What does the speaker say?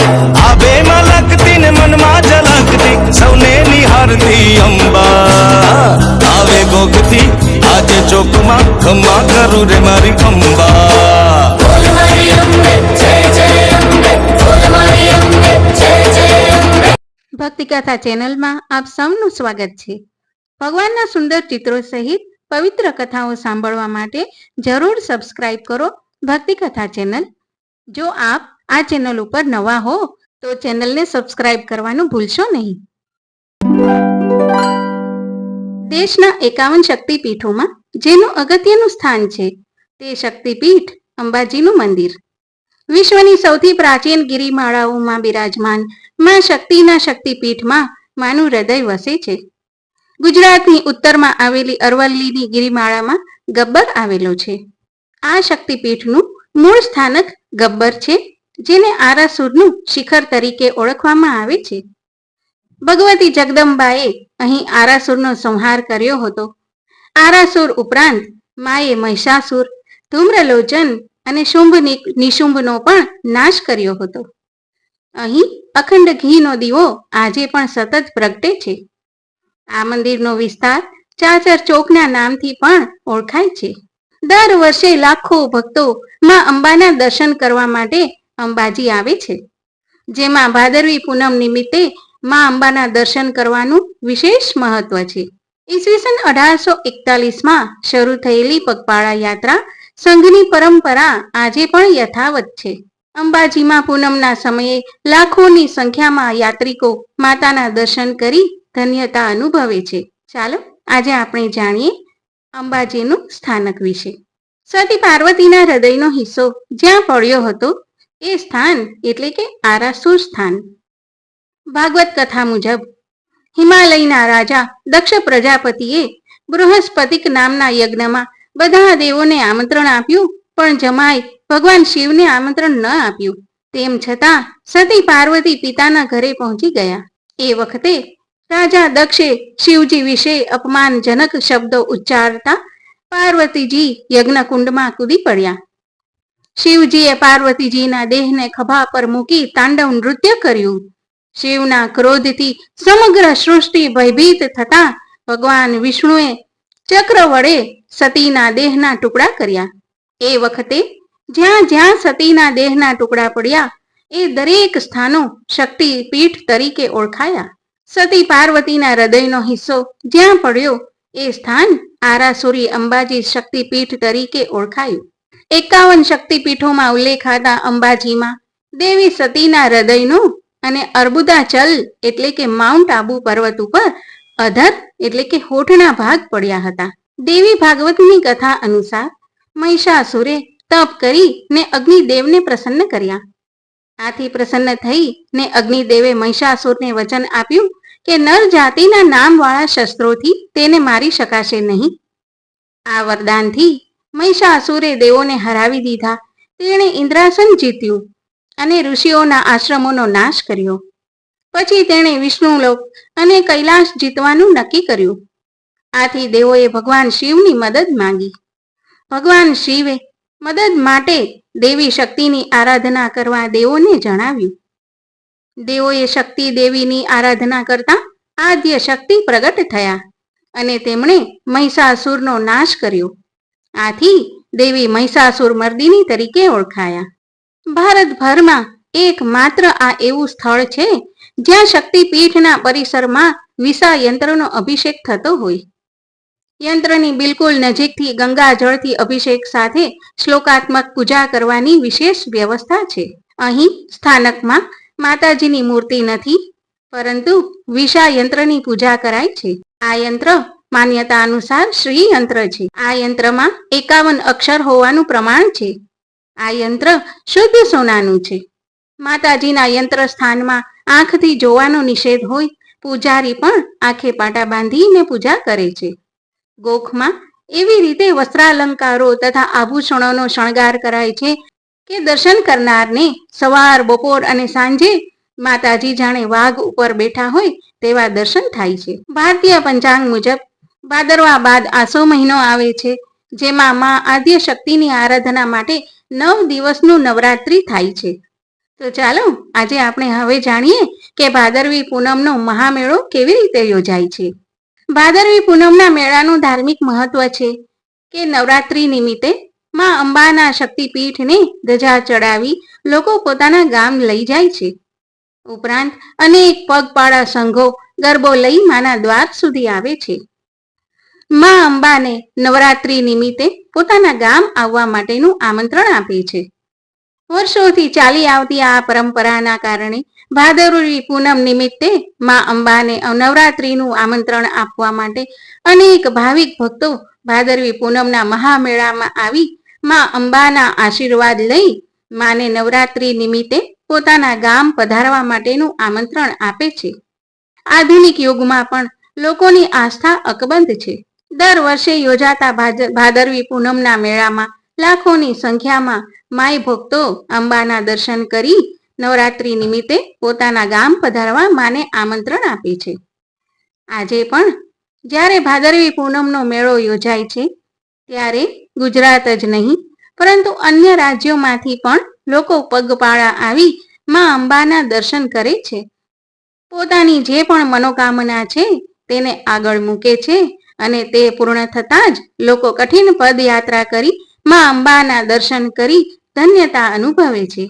आबे में लगती ने मन में झलकती सौने निहारती अंबा आवे गोगती आज चौक में खम्मा करू रे मारी अंबा। ભક્તિ કથા ચેનલમાં આપ સૌનું સ્વાગત છે। ભગવાનના સુંદર ચિત્રો સહિત પવિત્ર કથાઓ સાંભળવા માટે જરૂર સબસ્ક્રાઇબ કરો ભક્તિ કથા ચેનલ। જો આપ આ ચેનલ ઉપર નવા હો તો ચેનલને સબસ્ક્રાઇબ કરવાનું ભૂલશો નહીં। દેશના 51 શક્તિપીઠોમાં જેનું અગત્યનું સ્થાન છે તે શક્તિપીઠ અંબાજીનું મંદિર। વિશ્વની સૌથી પ્રાચીન ગિરિમાળાઓમાં બિરાજમાન માં શક્તિના શક્તિપીઠમાં માનું હૃદય વસે છે। ગુજરાતની ઉત્તરમાં આવેલી અરવલ્લીની ગિરિમાળામાં ગબ્બર આવેલો છે। આ શક્તિપીઠનું મૂળ સ્થાનક ગબ્બર છે, જેને આરાસુરનું શિખર તરીકે ઓળખવામાં આવે છે। ભગવતી જગદંબાએ અહીં આરાસુરનો સંહાર કર્યો હતો। આરાસુર ઉપરાંત માએ મહિષાસુર, ધૂમ્રલોચન અને શુંભ નિશુંભનો પણ નાશ કર્યો હતો। અહીં અખંડ ઘીનો દીવો આજે પણ સતત પ્રગટે છે। આ મંદિરનો વિસ્તાર ચાચર ચોકના નામથી પણ ઓળખાય છે। દર વર્ષે લાખો ભક્તો માં અંબાના દર્શન કરવા માટે અંબાજી આવે છે, જેમાં ભાદરવી પૂનમ નિમિત્તે માં અંબાના દર્શન કરવાનું વિશેષ મહત્વ છે। ઈસવીસન 1841માં શરૂ થયેલી પગપાળા યાત્રા સંઘની પરંપરા આજે પણ યથાવત છે। અંબાજીમાં પૂનમના સમયે લાખોની સંખ્યામાં યાત્રિકો માતાના દર્શન કરી ધન્યતા અનુભવે છે। ચાલો આજે આપણે જાણીએ અંબાજીનું સ્થાનક વિશે। સતી પાર્વતીના હૃદયનો હિસ્સો જ્યાં પડ્યો હતો એ સ્થાન એટલે કે આરાસુર સ્થાન। ભાગવત કથા મુજબ હિમાલયના રાજા દક્ષ પ્રજાપતિએ બૃહસ્પતિક નામના યજ્ઞમાં બધા દેવોને આમંત્રણ આપ્યું, પણ જમાઈ ભગવાન શિવને આમંત્રણ ન આપ્યું। તેમ છતાં સતી પાર્વતી પિતાના ઘરે પહોંચી ગયા। એ વખતે રાજા દક્ષે શિવજી વિશે અપમાનજનક શબ્દો ઉચ્ચારતા પાર્વતીજી યજ્ઞકુંડમાં કૂદી પડ્યા। શિવજીએ પાર્વતીજીના દેહને ખભા પર મૂકી તાંડવ નૃત્ય કર્યું। શિવના ક્રોધથી સમગ્ર સૃષ્ટિ ભયભીત થતા ભગવાન વિષ્ણુએ ચક્ર વડે સતીના દેહના ટુકડા કર્યા। એ વખતે જ્યાં જ્યાં સતીના દેહના ટુકડા પડ્યા એ દરેક સ્થાનો શક્તિપીઠ તરીકે ઓળખાયા। સતી પાર્વતીના હૃદયનો હિસ્સો જ્યાં પડ્યો એ સ્થાન આરાસુરી અંબાજી શક્તિપીઠ તરીકે ઓળખાયું। 51 શક્તિપીઠોમાં ઉલ્લેખાતા અંબાજીમાં દેવી સતીના હૃદયનો અને અર્બુદાચલ એટલે કે માઉન્ટ આબુ પર્વત ઉપર અધર એટલે કે હોઠના ભાગ પડ્યા હતા। દેવી ભાગવતની કથા અનુસાર મહિષાસુરે તપ કરી ને અગ્નિદેવને પ્રસન્ન કર્યા। આથી પ્રસન્ન થઈ ને અગ્નિદેવે મહિષાસુરને વચન આપ્યું કે નર જાતિના નામવાળા શસ્ત્રોથી તેને મારી શકાશે નહીં। આ વરદાનથી મહિષાસુરે દેવોને હરાવી દીધા। તેણે ઇન્દ્રાસન જીત્યું અને ઋષિઓના આશ્રમોનો નાશ કર્યો। પછી તેણે વિષ્ણુલોક અને કૈલાશ જીતવાનું નક્કી કર્યું। આથી દેવોએ ભગવાન શિવની મદદ માંગી। ભગવાન શિવે મદદ માટે દેવી શક્તિની આરાધના કરવા દેવોને જણાવ્યું। દેવોએ શક્તિ દેવીની આરાધના કરતા આદ્ય શક્તિ પ્રગટ થયા અને તેમણે મહિષાસુરનો નાશ કર્યો। આથી દેવી મહિષાસુર મર્દિની તરીકે ઓળખાયા। ભારતભરમાં એકમાત્ર આ એવું સ્થળ છે જ્યાં શક્તિપીઠના પરિસરમાં વિશા યંત્રનો અભિષેક થતો હોય। યંત્રની બિલકુલ નજીકથી ગંગા જળથી અભિષેક સાથે શ્લોકાત્મક પૂજા કરવાની વિશેષ વ્યવસ્થા છે। અહીં સ્થાનકમાં માતાજીની મૂર્તિ નથી, પરંતુ વિશા યંત્રની પૂજા કરાય છે। આ યંત્ર માન્યતા અનુસાર શ્રી યંત્ર છે। આ યંત્રમાં 51 અક્ષર હોવાનું પ્રમાણ છે। આ યંત્ર શુદ્ધ સોનાનું છે। માતાજીના યંત્ર સ્થાનમાં આંખથી જોવાનો નિષેધ હોય, પૂજારી પણ આંખે પાટા બાંધીને પૂજા કરે છે। ગોખમાં એવી રીતે વસ્ત્રાલંકારો તથા આભૂષણોનો શણગાર કરાય છે કે દર્શન કરનારને સવાર, બપોર અને સાંજે માતાજી જાણે વાઘ ઉપર બેઠા હોય તેવા દર્શન થાય છે। ભારતીય પંચાંગ મુજબ ભાદરવા બાદ આસો મહિનો આવે છે, જેમાં માં આદ્ય શક્તિની આરાધના માટે 9 દિવસનું નવરાત્રિ થાય છે। તો ચાલો આજે આપણે હવે જાણીએ કે ભાદરવી પૂનમનો મહામેળો કેવી રીતે યોજાય છે. ભાદરવી પૂનમના મેળાનું ધાર્મિક મહત્વ છે કે નવરાત્રી નિમિત્તે માં અંબાના શક્તિપીઠને ધજા ચડાવી લોકો પોતાના ગામ લઈ જાય છે. ઉપરાંત અનેક પગપાળા સંઘો ગરબો લઈ માના દ્વાર સુધી આવે છે. માં અંબાને નવરાત્રી નિમિત્તે પોતાના ગામ આવવા માટેનું આમંત્રણ આપે છે. વર્ષોથી ચાલી આવતી આ પરંપરાના કારણે ભાદરવી પૂનમ નિમિત્તે માં અંબાને નવરાત્રીનું આમંત્રણ આપવા માટે અનેક ભાવિક ભક્તો ભાદરવી પૂનમના મહામેળામાં આવી માં અંબાના આશીર્વાદ લઈ માને નવરાત્રી નિમિત્તે પોતાના ગામ પધારવા માટેનું આમંત્રણ આપે છે. આધુનિક યુગમાં પણ લોકોની આસ્થા અકબંધ છે. દર વર્ષે યોજાતા ભાદરવી પૂનમના મેળામાં લાખોની સંખ્યામાં માઈ ભક્તો અંબાના દર્શન કરી નવરાત્રી નિમિત્તે પોતાના ગામ પધારવા માને આમંત્રણ આપે છે. આજે પણ જ્યારે ભાદરવી પૂનમનો મેળો યોજાય છે ત્યારે ગુજરાત જ નહીં પરંતુ અન્ય રાજ્યોમાંથી પણ લોકો પગપાળા આવી માં અંબાના દર્શન કરે છે. પોતાની જે પણ મનોકામના છે તેને આગળ મૂકે છે અને તે પૂર્ણ થતાં જ લોકો કઠિન પદયાત્રા કરી માં અંબાના દર્શન કરી ધન્યતા અનુભવે છે.